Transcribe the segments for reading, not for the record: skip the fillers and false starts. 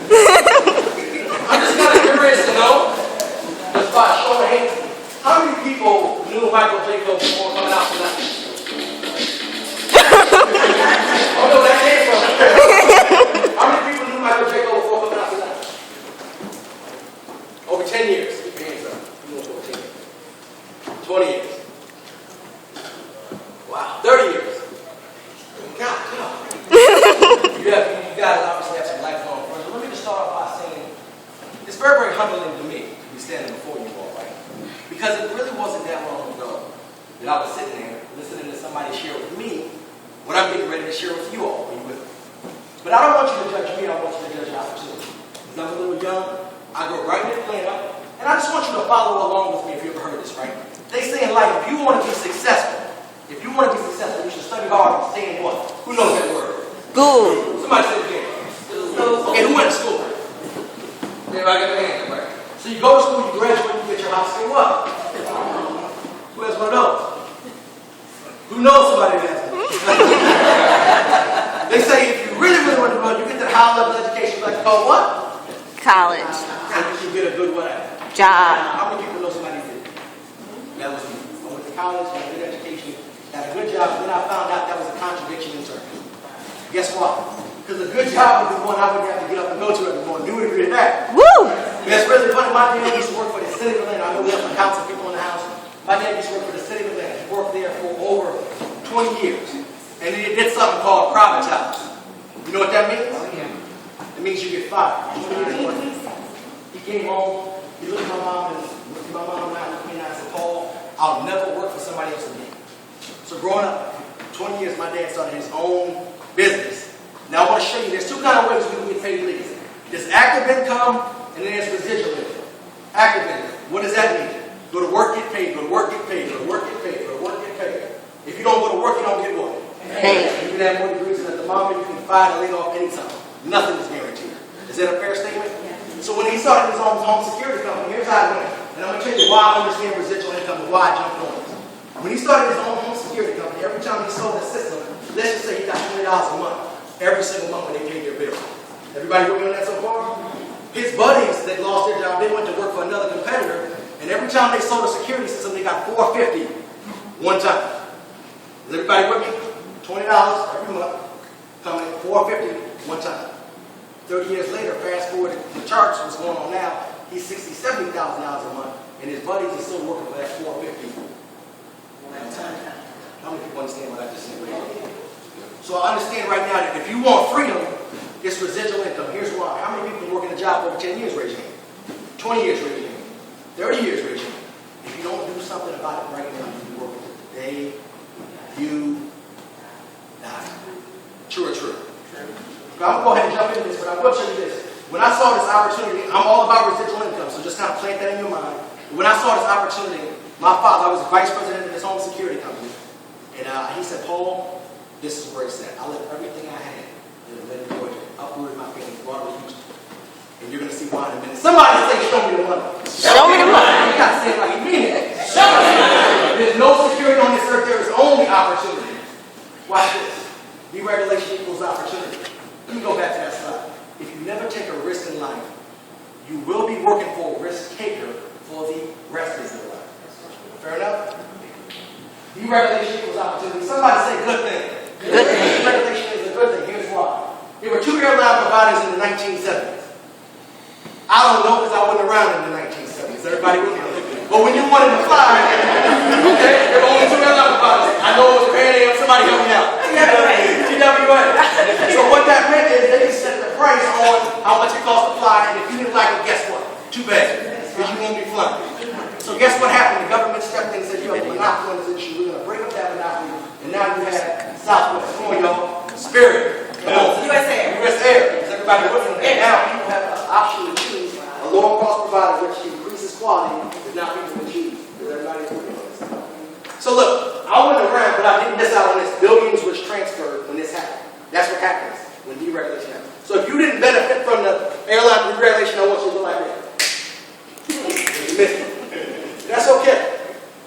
I'm just kind of curious to know, just by show of hands, how many people knew Michael Jaco before coming out tonight? Oh no, that came from. How many people knew Michael Jaco before coming out tonight? Over 10 years. Keep your hands up. You know, over 10 years. 20 years. Wow. 30 years. God. You guys obviously have some lifelong friends. Let me just start off by saying it's very, very humbling to me to be standing before you all, right? Because it really wasn't that long ago that I was sitting there listening to somebody share with me what I'm getting ready to share with you all. Are you with me? But I don't want you to judge me, I want you to judge the opportunity. Because I'm a little young, I go right in Atlanta, and I just want you to follow along with me if you ever heard this, right? They say in life, if you want to be successful, you should study hard and stay in what? Who knows that word? School. Somebody say it again. Okay, who went to school? Everybody got their hand up, right? So you go to school, you graduate, you get your high school what? Who has one of those? Who knows somebody that has one? They say if you really, really want to run, you get that high level education, you like to call what? College. And you can get a good what? Job. How many people know somebody that did? That was me. I went to college, got a good education, got a good job, and then I found out that was a contradiction in terms. Guess what? Because a good job would be one I would have to get up and go to every morning. You would agree with that? Woo! That's really funny. My dad used to work for the city of Atlanta. I know we have some council people in the house. My dad used to work for the city of Atlanta. He worked there for over 20 years. And then he did something called privatize. You know what that means? It means you get fired. He came home, he looked at my mom and looked at my mom and I looked at me and I said, Paul, I'll never work for somebody else again. So growing up, 20 years, my dad started his own business. Now I want to show you, there's two kind of ways we can get paid legally. There's active income and then there's residual income. Active income. What does that mean? Go to work, get paid, go to work, get paid, go to work, get paid, go to work, get paid. If you don't go to work, you don't get what? Paid. You can have more degrees than at the moment, you can fire and lay off anytime. Nothing is guaranteed. Is that a fair statement? So when he started his own home security company, here's how it went. And I'm going to tell you why I understand residual income and why I jumped on it. When he started his own home security company, every time he sold a system, let's just say he got $20 a month every single month when they paid their bill. Everybody working on that so far? His buddies that lost their job, they went to work for another competitor, and every time they sold a security system, they got $450 one time. Is everybody with me? $20 every month, coming in $450 one time. 30 years later, fast forward the charts, what's going on now, he's $60,000, $70,000 a month, and his buddies are still working for that $450 one time. How many people understand what I just said? So I understand right now that if you want freedom, it's residual income. Here's why. How many people working a job over 10 years, raise your hand? 20 years, raise your hand. 30 years, raise your hand. If you don't do something about it right now, you'll be working the day you die. True or true? I'm going to go ahead and jump into this, but I will tell you this. When I saw this opportunity, I'm all about residual income, so just kind of plant that in your mind. When I saw this opportunity, my father, I was the vice president of his home security company, and he said, Paul, this is where it's at. I left everything I had in Atlanta, Georgia, uprooted my family, brought it to Houston. And you're going to see why in a minute. Somebody say, show me the money. Show me the money. You got to say it like you mean it. Show me the money. There's no security on this earth. There is only opportunity. Watch this. Deregulation equals opportunity. Let me go back to that slide. If you never take a risk in life, you will be working for a risk taker for the rest of your life. Fair enough? Deregulation equals opportunity. Somebody say good thing. Good thing. Deregulation is a good thing. Here's why. There were two airline providers in the 1970s. I don't know because I wasn't around in the 1970s. Everybody with me? But when you wanted to fly, okay, there were only two airline providers. I know it was Pan Am. Somebody help me out. TWA. So what that meant is they could set the price on how much it costs to fly, and if you didn't like it, guess what? Too bad, because you won't be flying. So guess what happened? The government stepped in and said, you have a monopoly on this issue. We're going to break up that monopoly, and now you have Southwest. Come on, y'all. Spirit. Come on. U.S. Air. U.S. Air. Is everybody with me? And now people have an option to choose a lower cost provider, which increases quality, but now people can choose. Is everybody with me? So look, I went around, but I didn't miss out on this. Billions was transferred when this happened. That's what happens when deregulation happens. So if you didn't benefit from the airline deregulation, I want you to go like this. You missed it. That's okay.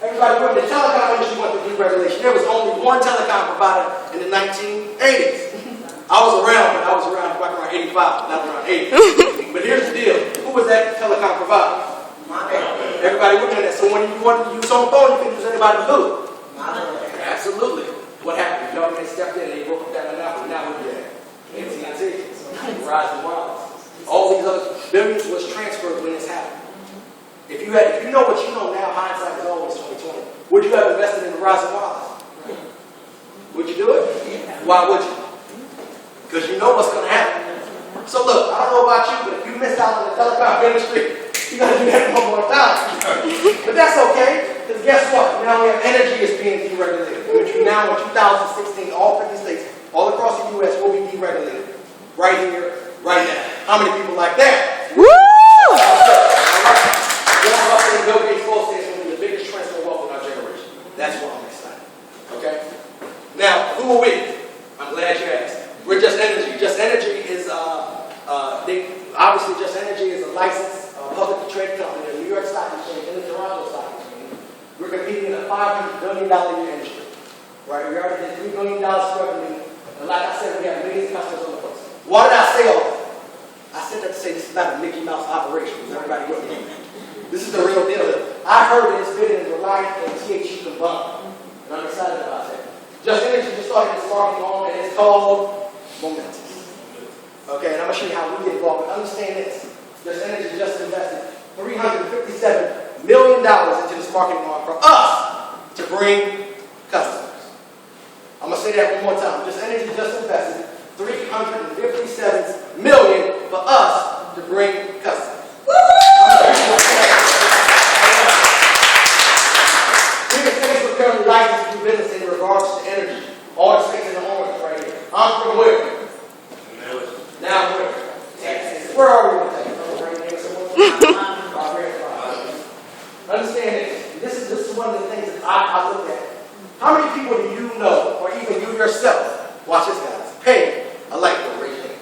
Everybody, when the telecom industry went through deregulation, there was only one telecom provider in the 1980s. I was around back around 85, not around 80. gave you. But here's the deal. Who was that telecom provider? Everybody looking at that. So when you wanted to use on phone, you couldn't use anybody but who? Absolutely. What happened? The government stepped in and they broke up that monopoly. Now we're there. AT&T, Verizon Wireless. All these other billions was transferred when this happened. If you know what you know now, hindsight is always 2020. Would you have invested in Verizon Wireless? Would you do it? Why would you? Because you know what's going to happen. So look, I don't know about you, but if you missed out on the telecom industry, you got to do that one more time. But that's okay, because guess what? Now we have energy is being deregulated. Which now in 2016, all 50 states, all across the U.S. will be deregulated. Right here, right now. How many people like that? Woo! Warren Buffett and Bill Gates both say it's going to be the biggest transfer of wealth in our generation. That's why I'm excited. Okay? Now, who are we? I'm glad you asked. We're Just Energy. Just Energy is obviously Just Energy is a licensed publicly traded company in the New York Stock Exchange and the Toronto Stock Exchange. We're competing in a $500 billion a year industry. Right? We already did $3 billion revenue. And like I said, we have millions of customers on the books. Why did I say all that? I said that to say this is not a Mickey Mouse operation. Is everybody with me? This is the real deal. I heard that it's been in Reliant and THU combined. And I'm excited about that. Just Energy just started this marketing on, and it's called Momentis. Okay, and I'm going to show you how we get involved. But understand this. Just Energy just invested $357 million into this marketing arm for us to bring customers. I'm going to say that one more time. Just Energy just invested $357 million for us to bring customers. We're currently licensed to do business in regards to energy. All the states in the orange right here. I'm from where? Now where? Texas. Where are we in Texas? Understand this. This is one of the things that I look at. How many people do you know, or even you yourself, watch this guys, pay a light bill, raise your hand.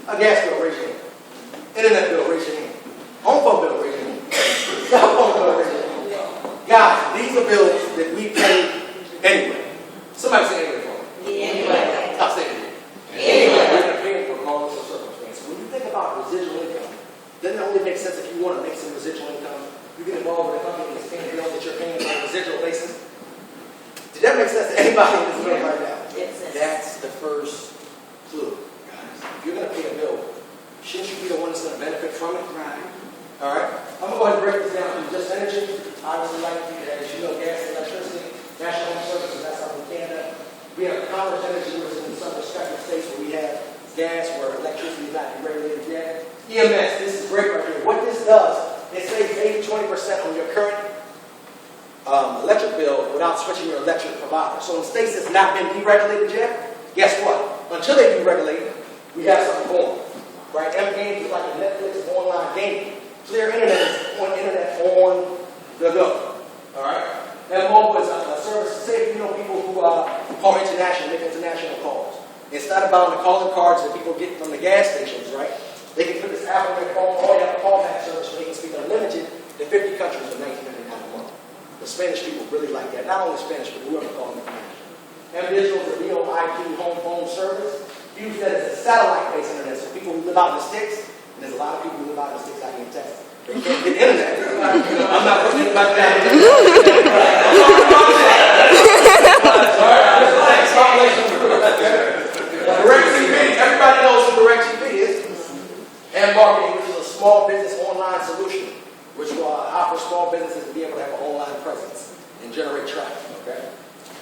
A gas bill, raise your hand. Internet bill, raise your hand. Home phone bill, raise your hand. Cell phone bill, raise your hand. Guys, these are bills that we pay anyway. Somebody say anyway for me. Anyway. Stop saying it. Anyway. We're going to pay for regardless of circumstances. When you think about residual income, doesn't it only make sense if you want to make some residual income? You get involved with a company that's paying bills that you're paying on a residual basis. Did that make sense to anybody in this room right now? Yes. That's the first clue, guys. If you're going to pay a bill, shouldn't you be the one that's going to benefit from it? Right. All right? I'm going to go ahead and break this down to Just Energy. Obviously, like as you know, gas and electricity, National Home Services, that's up in Canada. We have Commerce Energy, which is in some respective states where we have gas, where electricity is not regulated yet. EMS, this is great right here. What this does, it saves 80-20% on your current electric bill without switching your electric provider. So in states that's not been deregulated yet, guess what? Until they deregulate, we have something going. Right? M-Games is like a Netflix online game. Clear Internet is on internet on the go. All right? M-Mobile is a service, say if you know people who call international, make international calls. Instead of buying the calling cards that people get from the gas stations, right? They can put this app on their phone, or they have a callback service so they can speak unlimited to 50 countries for $19.99 a month. The Spanish people really like that. Not only Spanish, but whoever calls them international. M-Digital is a VoIP home phone service. Use that as a satellite-based internet. So people who live out in the sticks, and there's a lot of people who live out in the sticks out here in Texas. They can't get internet. I'm not putting anybody down. DirecTV. Everybody knows who DirecTV is. And marketing, which is a small business online solution, which will offer small businesses to be able to have an online presence and generate traffic. Okay.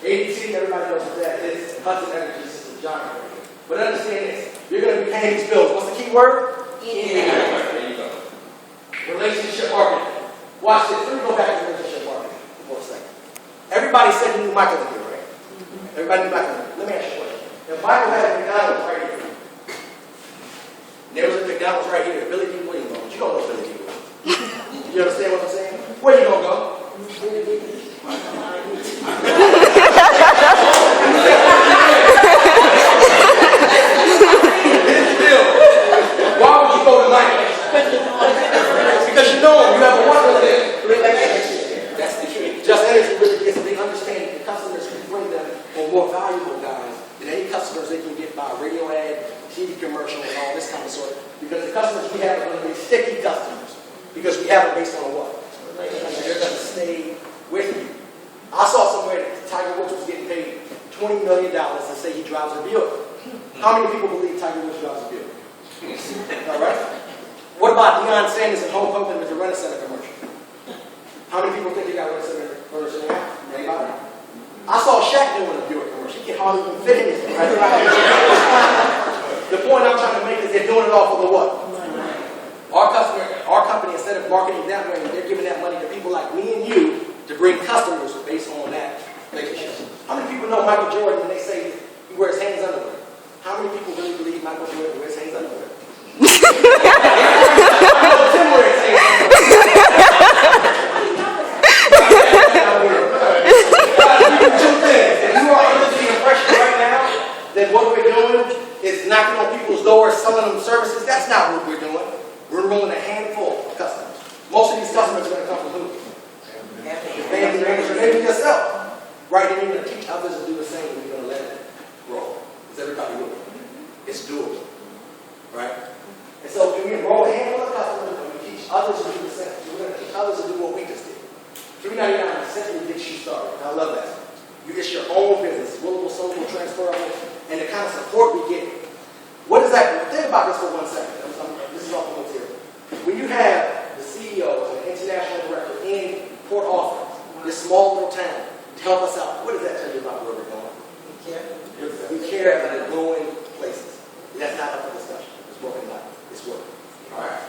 ADT, everybody knows what that is. Hudson Energy is a giant right here. But understand this. You're going to be paying these bills. What's the key word? There you go. Relationship marketing. Watch this. Let me go back to relationship marketing for a second. Everybody said you knew Michael here, right? Everybody knew Michael. Let me ask you a question. If Michael had a McDonald's right here, and there was a McDonald's right here, Billy D. Williams, but you don't know Billy D. Williams. You understand what I'm saying? Where you going to go? Here's the deal. Why would you go to Michael? Because you know him. You have a wonderful relationship. That's the truth. Just Energy really gets they understand that the customers can bring them on more valuable guys than any customers they can get by a radio ad, TV commercial, and all this kind of sort. Because customers we have are going to be sticky customers because we have them based on what? They're going to stay with you. I saw somewhere that Tiger Woods was getting paid $20 million to say he drives a Buick. How many people believe Tiger Woods drives a Buick? All right. What about Deion Sanders and Home Company with the Rent-A-Center commercial? How many people think they got Rent-A-Center commercial now? Anybody? I saw Shaq doing a Buick commercial. He can hardly even fit in it. Right? The point I'm trying to make is they're doing it all for the what? Our company, instead of marketing that way, they're giving that money to people like me and you to bring customers based on that relationship. How many people know Michael Jordan when they say he wears Hanes underwear? How many people really believe Michael Jordan wears Hanes underwear? I know Tim wears Hanes underwear. Two things. If you are under the impression right now that what we're doing is knocking on people's doors, selling them services, that's not what we're doing. We're enrolling a handful of customers. Most of these customers are going to come from who? Your family members or maybe yourself. Right? And you're going to teach others to do the same, and you're going to let it grow. Is everybody doing it? It's doable. Right? And so when we enroll a handful of customers and we teach others to do the same, we're going to teach others to do what we just did. $3.99 simply gets you started. I love that. It's your own business, willable, soluble, transferable, and the kind of support we get. What is that? Think about this for 1 second. This is all for material. When you have the CEO and the international director in Port Arthur, this small little town, to help us out, what does that tell you about where we're going? We care that we're going places. That's not up for discussion. It's working out. It's working. All right.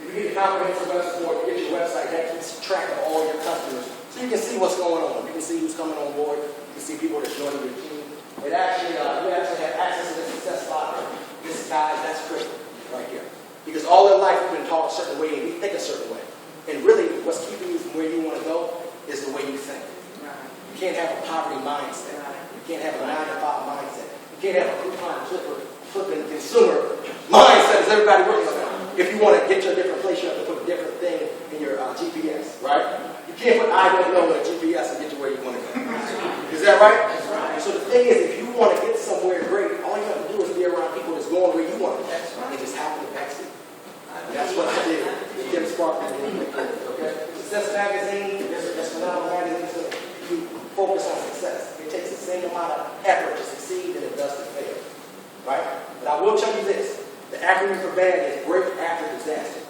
If you get the comprehensive web support, you get your website, that keeps track of all your customers. So you can see what's going on. You can see who's coming on board. You can see people that's joining your team. It actually, you actually have access to the success spot. This, guys, that's critical right here. Because all their life we've been taught a certain way and we think a certain way. And really, what's keeping you from where you want to go is the way you think. You can't have a poverty mindset. You can't have a 9-to-5 mindset. You can't have a coupon flipping consumer mindset. Is everybody working on that? If you want to get to a different place, you have to put a different thing in your GPS, right? You can't put I don't know in a GPS and get you where you want to go. Is that right? That's right. So the thing is, if you want to get somewhere great, all you have to do is be around people that's going where you want to go. That's right. And just happen to backseat. And that's what I did with Jim Sparkman. Okay? Success Magazine, that's phenomenal magazine. So you focus on success. It takes the same amount of effort to succeed than it does to fail. Right? But I will tell you this. The acronym for BAD is break after disaster.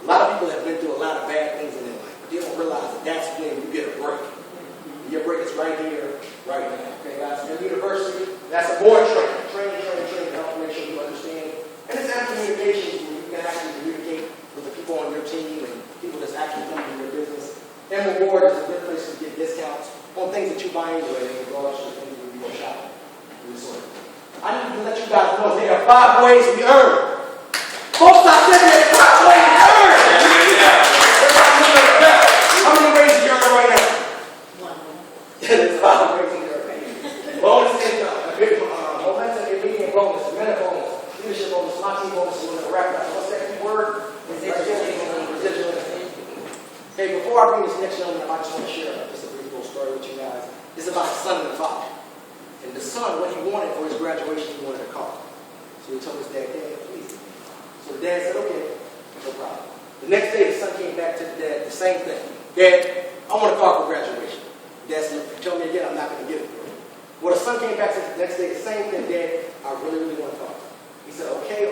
A lot of people have been through a lot of bad things in their life, but they don't realize that that's when you get a break. And your break is right here, right now. Okay, guys? Your university, that's a board training. Training to help make sure you understand. And it's after communications where you can actually communicate with the people on your team and people that's actually coming to your business. And reward is a good place to get discounts on things that you buy anyway, and regardless of things that you go shopping. I need to let you guys know there are 5 ways we earn. Folks, I said there's 5 ways we earn. How many ways do you earn right now? 1. There's 5 ways we earn. Bonus income, momentum, immediate bonus, minute bonus, leadership bonus, my team bonus, and we're going to wrap it up. What's that key word? Residual income. Hey, before I bring this next gentleman up, I just want to share just a brief little story with you guys. It's about a son and a father. And the son, what he wanted for his graduation, he wanted a car. So he told his dad, Dad, please. So the dad said, okay, no problem. The next day, the son came back to the dad, the same thing. Dad, I want a car for graduation. The dad said, tell me again, I'm not going to get it for you. Well, the son came back to the next day, the same thing. Dad, I really, really want a car. He said, okay.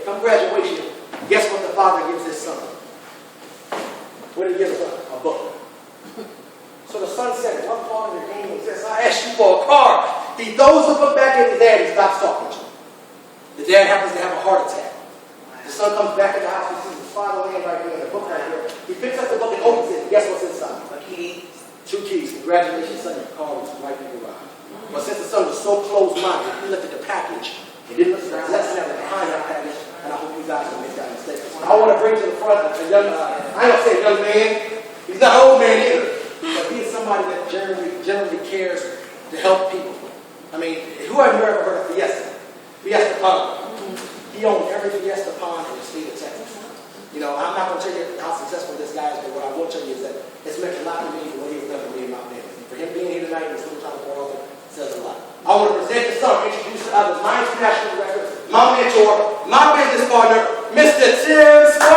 Come graduation, guess what the father gives his son? What did he give his son? A book. So the son said, what part of your game is this? I asked you for a car. He throws the book back at his dad and stops talking to him. The dad happens to have a heart attack. The son comes back in the house, he sees his father laying right here and the book right here. He picks up the book and opens it. Guess what's inside? A key. 2 keys. Congratulations, son, your car was right in your ride. But since the son was so close-minded, he looked at the package. He didn't look at the lesson that was behind that package, and I hope you guys don't make that mistake. I want to bring to the front a young, I don't say young man, he's not an old man either, but he is somebody that generally cares to help people. I mean, who have you ever heard of Fiesta? Fiesta Pond. He owned every Fiesta Pond in the state of Texas. You know, I'm not going to tell you how successful this guy is, but what I will tell you is that it's meant a lot to me for what he's done for me in my business. For him being here tonight in this little town of Paullette says a lot. I want to present the son, introduce to others, my international director, my mentor, my business partner, Tim Sparkman.